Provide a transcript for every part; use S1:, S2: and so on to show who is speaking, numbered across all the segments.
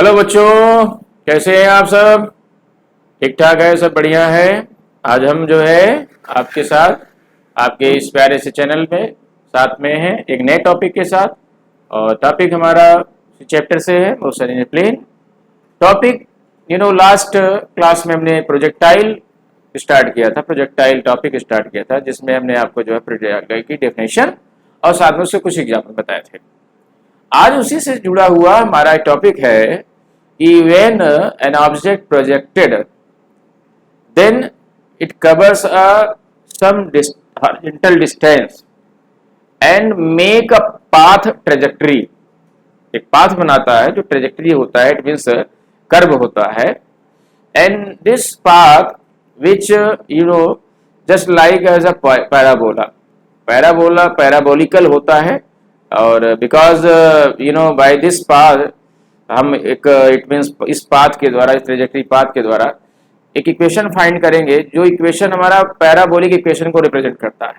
S1: Hello बच्चों, कैसे हैं आप सब? ठीक ठाक है, सब बढ़िया है। आज हम जो है आपके साथ आपके इस प्यारे से चैनल में साथ में हैं एक नए टॉपिक के साथ। और टॉपिक हमारा चैप्टर से है motion in plane. Topic last class में हमने प्रोजेक्टाइल स्टार्ट किया था, प्रोजेक्टाइल टॉपिक स्टार्ट किया था, जिसमें हमने आपको जो है प्रोजेक्टाइल की डेफिनेशन और साथ में उससे कुछ एग्जाम्पल बताए थे। आज उसी से जुड़ा हुआ हमारा टॉपिक है कि when an object projected, then it covers a some horizontal distance and make a path trajectory। एक पाथ बनाता है जो ट्रेजेक्टरी होता है, इट मीन्स कर्व होता है। And this path which just like as a parabola, parabola parabolical होता है। और बिकॉज बाय दिस पाथ हम एक इट मीन्स इस पाथ के द्वारा, इस ट्रेजेक्टरी पाथ के द्वारा एक इक्वेशन फाइंड करेंगे जो इक्वेशन हमारा पैराबोलिक इक्वेशन को रिप्रेजेंट करता है।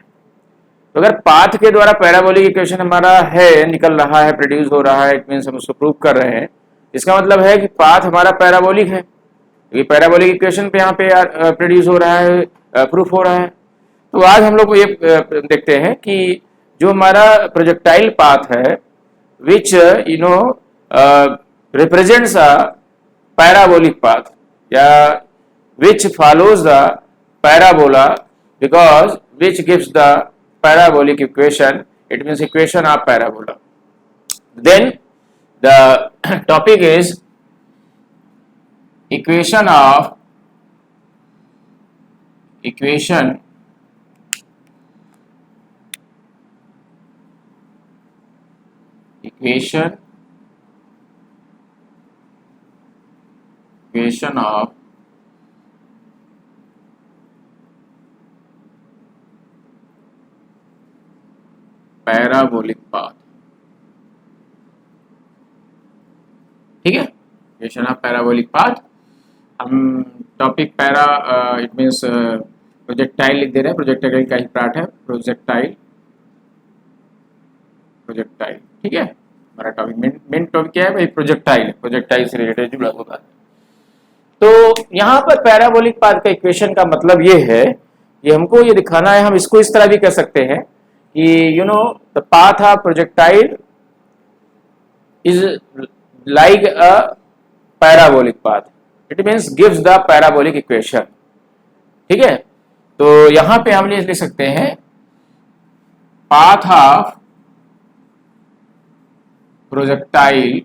S1: तो अगर पाथ के द्वारा पैराबोलिक इक्वेशन हमारा है, निकल रहा है, प्रोड्यूस हो रहा है, इट मीन्स हम उसको प्रूव कर रहे हैं, इसका मतलब है कि पाथ हमारा पैराबोलिक है, क्योंकि पैराबोलिक इक्वेशन पे यहाँ पे प्रोड्यूस हो रहा है, प्रूफ हो रहा है। तो आज हम लोग को ये देखते हैं कि जो हमारा प्रोजेक्टाइल पाथ है विच represents a parabolic path, या which follows the parabola, because which gives the parabolic equation, it means equation of parabola. Then the topic is equation of parabolic path. ठीक है, इक्वेशन ऑफ पैराबोलिक पाथ। हम topic para it means projectile लिख दे रहे हैं, projectile का ही part है projectile. ठीक है, हमारा टॉपिक मेन टॉपिक क्या है भाई? प्रोजेक्टाइल। प्रोजेक्टाइल से रिलेटेड जुड़ा होगा। तो यहाँ पर पैराबोलिक पाथ का इक्वेशन का मतलब ये है कि हमको ये दिखाना है, हम इसको इस तरह भी कह सकते हैं कि the path of projectile is like a parabolic path, it means gives the parabolic equation. ठीक है, तो यहां पे हम लिख सकते हैं path of projectile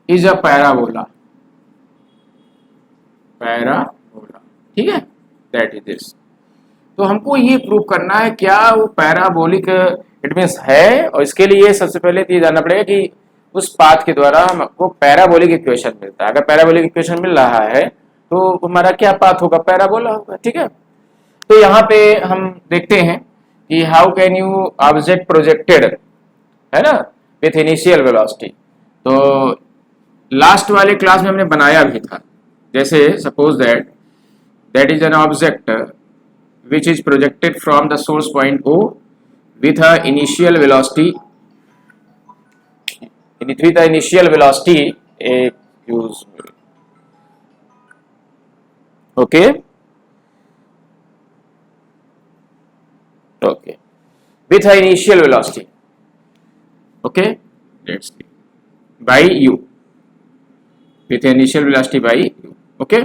S1: is a parabola. ठीक है, दैट इज दिस। तो हमको ये प्रूव करना है क्या वो पैराबोलिक इट मीन्स है, और इसके लिए सबसे पहले तो ये जानना पड़ेगा कि उस पाथ के द्वारा हमको पैराबोलिक इक्वेशन मिलता है। अगर पैराबोलिक इक्वेशन मिल रहा है तो हमारा क्या पाथ होगा? पैराबोला होगा। ठीक है, तो यहाँ पे हम देखते हैं कि how can you object projected, है ना, विथ इनिशियल वेलोसिटी। तो लास्ट वाले क्लास में हमने बनाया भी था, जैसे suppose that is an object which is projected from the source point O with a initial velocity okay with a initial velocity, okay, let's see, by u, with initial velocity by u, okay,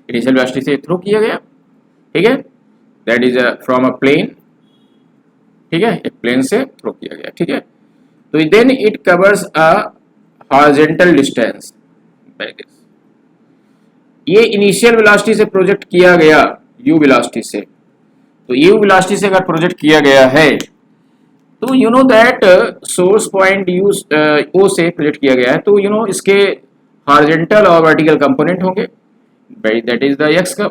S1: initial velocity से throw किया गया। ठीक है, that is from a plane. ठीक है, एक plane से throw किया गया। ठीक है, तो then it covers a horizontal distance like this. ये इनिशियल वेलोसिटी से प्रोजेक्ट किया गया, u वेलोसिटी से। तो u वेलोसिटी से अगर प्रोजेक्ट किया गया है तो you know that source point u o से प्रोजेक्ट किया गया है, तो इसके हॉरिजॉन्टल और वर्टिकल कंपोनेंट होंगे, दैट इज द x का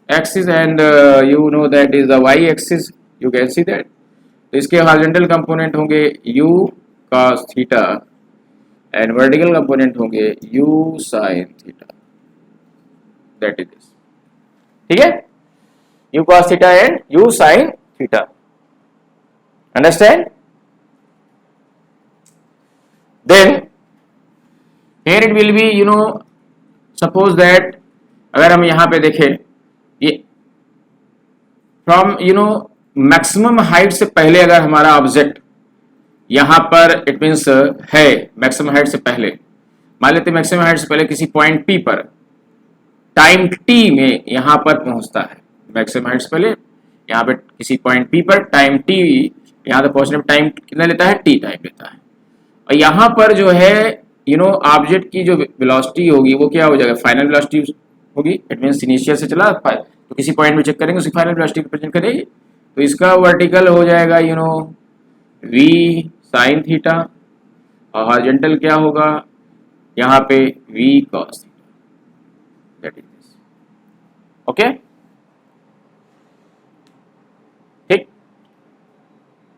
S1: axis and you know that is the y axis, you can see that। तो इसके हॉरिजॉन्टल कंपोनेंट होंगे u cos theta and vertical component होंगे u sin theta, that is this. ठीक है, u cos theta and u sin theta. Understand? Then here it will be, suppose that अगर हम यहाँ पे देखें ये फ्रॉम मैक्सिमम हाइट से पहले अगर हमारा ऑब्जेक्ट यहाँ पर इट मीन्स है मैक्सिमम हाइट से पहले, मान लेते मैक्सिमम हाइट से पहले किसी पॉइंट P पर टाइम T में यहाँ पर पहुँचता है, मैक्सिमम हाइट से पहले यहाँ पे किसी पॉइंट P पर टाइम T यहाँ तक पहुँचने में टाइम कितना लेता है, T टाइम लेता है। और यहाँ पर जो है ऑब्जेक्ट की जो वेलोसिटी होगी वो क्या हो जाएगा, फाइनल वेलोसिटी होगी। इट मीन्स इनिशियल से चला तो किसी पॉइंट में चेक करेंगे उसकी फाइनल वेलोसिटी रिप्रेजेंट करेगी, तो इसका वर्टिकल हो जाएगा v साइन थीटा और हॉरिजॉन्टल क्या होगा यहाँ पे v cos theta, that is this. Okay, ठीक,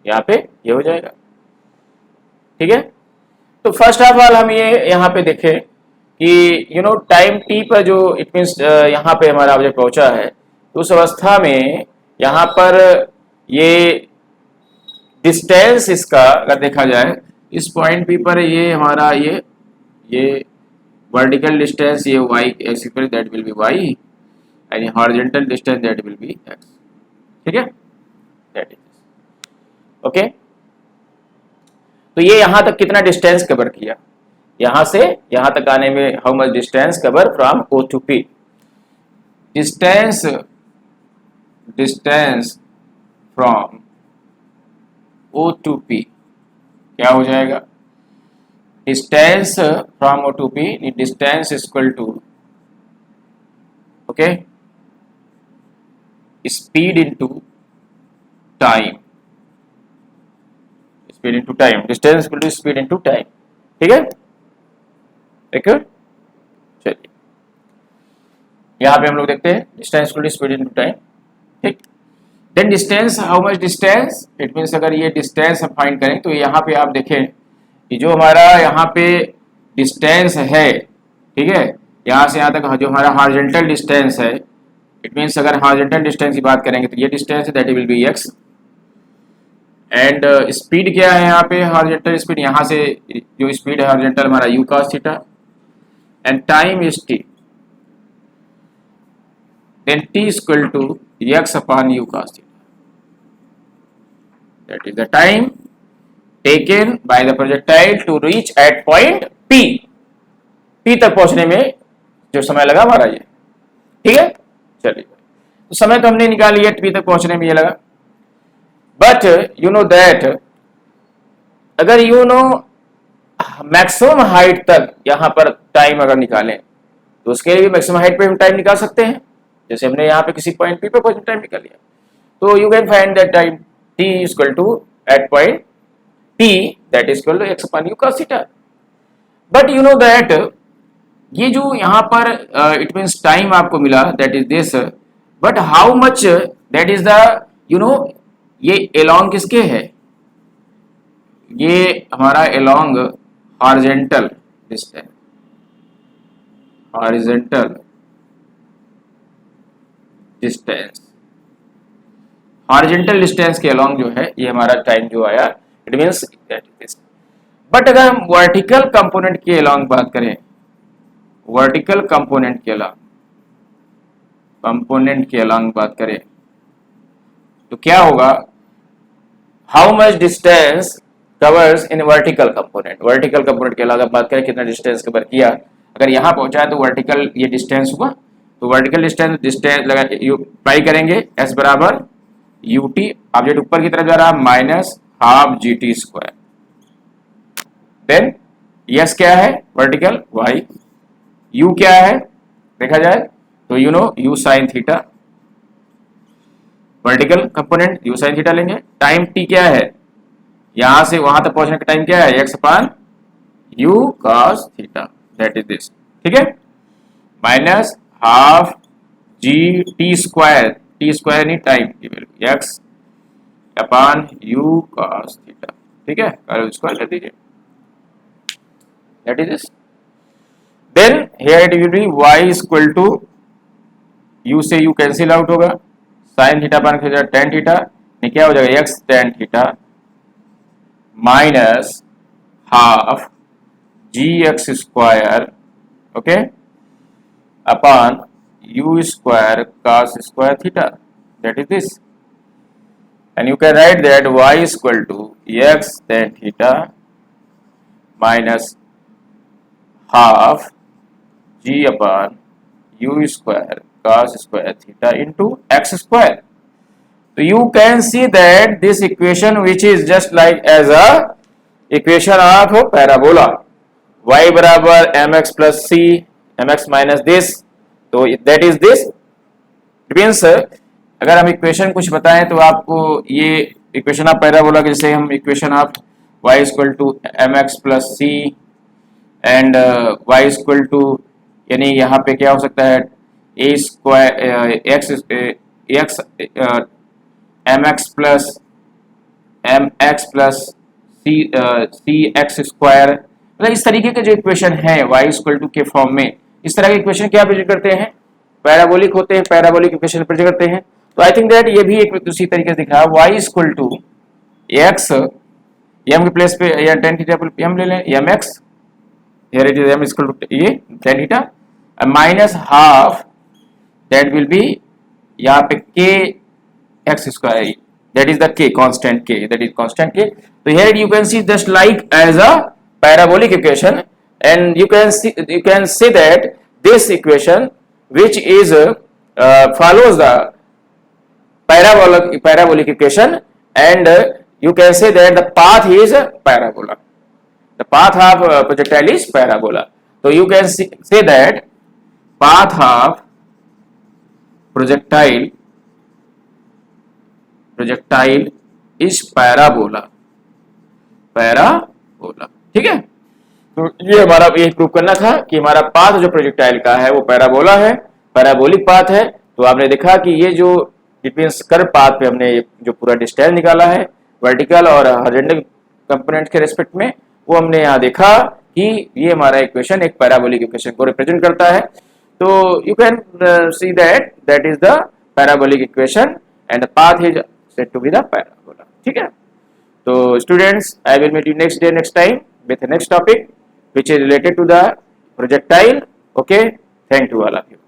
S1: यहाँ पे ये हो जाएगा। ठीक है, तो फर्स्ट ऑफ ऑल हम ये यहाँ पे देखें कि टाइम T पर जो इट मीन्स यहाँ पे हमारा ऑब्जेक्ट पहुंचा है, तो उस अवस्था में यहाँ पर ये डिस्टेंस इसका अगर देखा जाए इस पॉइंट P पर ये हमारा ये वर्टिकल डिस्टेंस ये y एक्सिस पर that will be y and horizontal distance that will B x। ठीक है, दैट इज ओके। तो ये यहाँ तक कितना डिस्टेंस कवर किया, यहाँ से यहाँ तक आने में how much distance cover from O to P। Distance from O to P क्या हो जाएगा, distance from O to P distance equal to okay speed into time, speed into time, distance equal to speed into time. ठीक है, ठीक है, चलिए यहाँ पे हम लोग देखते हैं distance equal to speed into time. ठीक, then distance, how much distance, it means अगर ये डिस्टेंस हम फाइंड करें तो यहाँ पे आप देखें कि जो हमारा यहाँ पे डिस्टेंस है, ठीक है, यहाँ से यहाँ तक जो हमारा हॉरिजॉन्टल डिस्टेंस है, इट मीन्स अगर हॉरिजॉन्टल डिस्टेंस की बात करेंगे तो ये डिस्टेंस है that will B x and speed क्या है यहाँ पे, हॉरिजॉन्टल स्पीड, यहाँ से जो स्पीड है हॉरिजॉन्टल हमारा u cos theta and time is t, then t equal to x upon u cos theta, that is the time taken by the projectile to reach at point P। P तक पहुंचने में जो समय लगा हमारा ये। ठीक है, चलिए तो समय तो हमने निकाल लिया, P तक पहुंचने में ये लगा, बट यू नो दैट अगर मैक्सिमम हाइट तक यहाँ पर टाइम अगर निकालें तो उसके लिए भी मैक्सिमम हाइट पे हम टाइम निकाल सकते हैं। जैसे हमने यहाँ पे किसी पॉइंट P पे पहुंचने टाइम निकाल लिया, तो you can find that time t equal to at point P that is equal to x upon u cos theta. But you know that ये जो यहाँ पर इट मीन्स टाइम आपको मिला that is this, but how much that is the ये along किसके है, ये हमारा along horizontal distance, horizontal distance, horizontal distance के अलोंग जो है ये हमारा टाइम जो आया, it means that is. But अगर हम वर्टिकल कंपोनेंट के अलोंग बात करें, वर्टिकल कंपोनेंट के अलोंग बात करें तो क्या होगा, how much distance covers in vertical component, vertical component के अलावा बात करें कितना डिस्टेंस कवर किया, अगर यहाँ पहुंचा है तो वर्टिकल ये डिस्टेंस हुआ, तो वर्टिकल डिस्टेंस लगा अप्लाई करेंगे s बराबर ut, ऑब्जेक्ट ऊपर की तरफ जा रहा है minus half gt square, then yes क्या है वर्टिकल y, u क्या है देखा जाए तो u sine theta, vertical component u sine theta लेंगे, टाइम t क्या है यहां से वहां तक पहुंचने का टाइम क्या है x upon u cos theta, that is this. ठीक है, minus half G T square नहीं टाइम की value x upon u cos theta. ठीक है, कर स्क्वायर कर दीजिए, that is this. Then here it will be y equal to u से u कैंसिल आउट होगा, sine theta upon tan theta, क्या हो जाएगा x tan theta minus half gx square, okay, upon u square cos square theta, that is this. And you can write that y is equal to x tan theta minus half g upon u square cos square theta into x square. So you can see that this equation, which is just like as a equation of parabola, y बराबर mx plus c, mx minus this, तो that is this. It means अगर हम equation कुछ बताएं तो आपको ये equation of parabola के, जैसे हम equation of y equal to mx plus C and y equal to, यानी यहाँ पे क्या हो सकता है, a square x mx plus mx plus C X square, मतलब इस तरीके के जो इक्वेशन है y इक्वल टू के फॉर्म में, इस तरह के इक्वेशन क्या प्रेजेंट करते हैं, पैराबोलिक होते हैं, पैराबोलिक इक्वेशन प्रेजेंट करते हैं. तो आई थिंक दैट ये भी एक दूसरी तरीके से दिख रहा है, y equal to x, m के प्लेस पे या tan थीटा पर m ले लें, mx, here it is m equal to ये tan theta minus half, that will be यहाँ पे k x square, that is the k, constant k, that is constant k. So here you can see just like as a parabolic equation, and you can see that this equation which is follows the parabolic equation, and you can say that the path is parabola, the path of projectile is parabola. So you can say that path of projectile is parabola, ठीक है. तो ये हमारा ये prove करना था कि हमारा पाथ जो प्रोजेक्टाइल का है वो पैराबोला है, पैराबोलिक पाथ है. तो आपने देखा कि ये जो डिपेंस कर्व पाथ पे हमने जो पूरा डिस्टेंस निकाला है वर्टिकल और हॉरिजॉन्टल कंपोनेंट के रेस्पेक्ट में, वो हमने यहाँ देखा कि ये हमारा इक्वेशन एक पैराबोलिक इक्वेशन को रिप्रेजेंट करता है. तो you can see that is the parabolic equation and the path is said to be the parabola. ठीक है. तो students, I will meet you next time with the next topic which is related to the projectile. Okay, thank you all of you.